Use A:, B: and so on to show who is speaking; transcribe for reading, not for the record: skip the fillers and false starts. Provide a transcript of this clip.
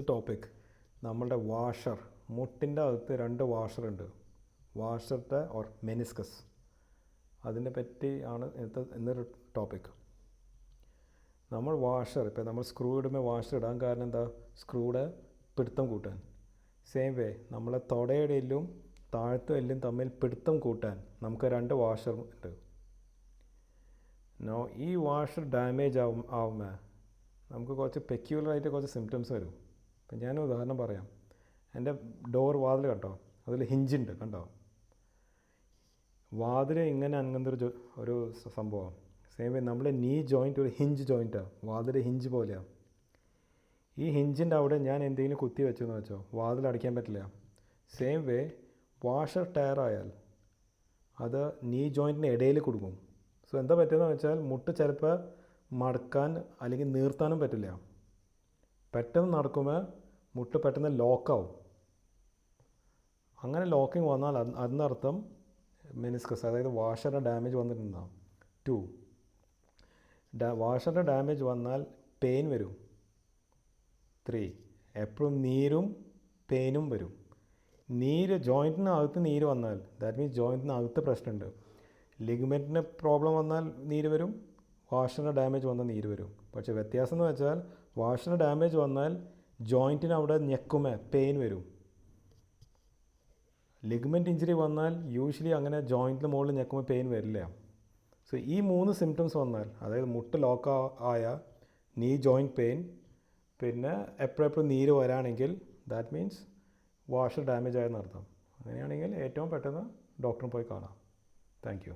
A: Topic നമ്മളുടെ washer, മുട്ടിൻ്റെ അകത്ത് 2 വാഷറുണ്ട്. വാഷറുടെ ഓർ മെനിസ്കസ്, അതിനെ പറ്റി ആണ് ഇന്നൊരു ടോപ്പിക്. നമ്മൾ വാഷർ, ഇപ്പോൾ നമ്മൾ സ്ക്രൂ ഇടുമ്പോൾ വാഷർ ഇടാൻ കാരണം എന്താ? സ്ക്രൂയുടെ പിടുത്തം കൂട്ടാൻ. സെയിം വേ നമ്മളെ തൊടയുടെ എല്ലും താഴത്തെ എല്ലും തമ്മിൽ പിടുത്തം കൂട്ടാൻ നമുക്ക് 2 വാഷർ ഉണ്ട്. ഈ വാഷർ ഡാമേജ് ആവുമ്പോൾ നമുക്ക് കുറച്ച് പെക്യുലറായിട്ട് കുറച്ച് സിംറ്റംസ് വരും. ഇപ്പം ഞാൻ ഉദാഹരണം പറയാം. എൻ്റെ ഡോർ വാതിൽ കണ്ടോ, അതിൽ ഹിഞ്ചുണ്ട് കണ്ടോ? വാതിൽ ഇങ്ങനെ അങ്ങനത്തെ ഒരു സംഭവം. സെയിം വേ നമ്മുടെ നീ ജോയിൻറ്റ് ഒരു ഹിഞ്ച് ജോയിൻറ്റാണ്, വാതിൽ ഹിഞ്ച് പോലെയാണ്. ഈ ഹിഞ്ചിൻ്റെ അവിടെ ഞാൻ എന്തെങ്കിലും കുത്തി വെച്ചെന്ന് വെച്ചോ, വാതിൽ അടയ്ക്കാൻ പറ്റില്ല. സെയിം വേ വാഷർ ടയർ ആയാൽ അത് നീ ജോയിൻറ്റിന് ഇടയിൽ കൊടുക്കും. സോ എന്താ പറ്റുന്നത് വെച്ചാൽ മുട്ട് ചിലപ്പോൾ മടക്കാൻ അല്ലെങ്കിൽ നീർത്താനും പറ്റില്ല. പെട്ടെന്ന് നടക്കുമ്പോൾ മുട്ട് പെട്ടെന്ന് ലോക്കാവും. അങ്ങനെ ലോക്കിങ് വന്നാൽ അതിനർത്ഥം മെനിസ്കസ്, അതായത് വാഷറിൻ്റെ ഡാമേജ് വന്നിട്ടുണ്ടാകും. 2, വാഷറിൻ്റെ ഡാമേജ് വന്നാൽ പെയിൻ വരും. 3, എപ്പോഴും നീരും പെയിനും വരും. നീര് ജോയിൻറ്റിനകത്ത് നീര് വന്നാൽ ദാറ്റ് മീൻസ് ജോയിൻറ്റിനകത്ത് പ്രശ്നമുണ്ട്. ലിഗമെൻറ്റിന് പ്രോബ്ലം വന്നാൽ നീര് വരും, വാഷറിൻ്റെ ഡാമേജ് വന്നാൽ നീര് വരും. പക്ഷേ വ്യത്യാസം എന്ന് വെച്ചാൽ വാഷറിൻ്റെ ഡാമേജ് വന്നാൽ ജോയിൻറ്റിന് അവിടെ ഞെക്കുമ്പോൾ പെയിൻ വരും. ലിഗമെൻറ്റ് ഇഞ്ചുറി വന്നാൽ യൂഷ്വലി അങ്ങനെ ജോയിൻറ്റിന് മുകളിൽ ഞെക്കുമ്പോൾ പെയിൻ വരില്ല. സോ ഈ 3 സിംറ്റംസ് വന്നാൽ, അതായത് മുട്ട് ലോക്ക് ആയ, നീ ജോയിൻറ്റ് പെയിൻ, പിന്നെ എപ്പോഴെപ്പോഴും നീര് വരാണെങ്കിൽ ദാറ്റ് മീൻസ് വാഷർ ഡാമേജ് ആയെന്നർത്ഥം. അങ്ങനെയാണെങ്കിൽ ഏറ്റവും പെട്ടെന്ന് ഡോക്ടറിനെ പോയി കാണാം. Thank you.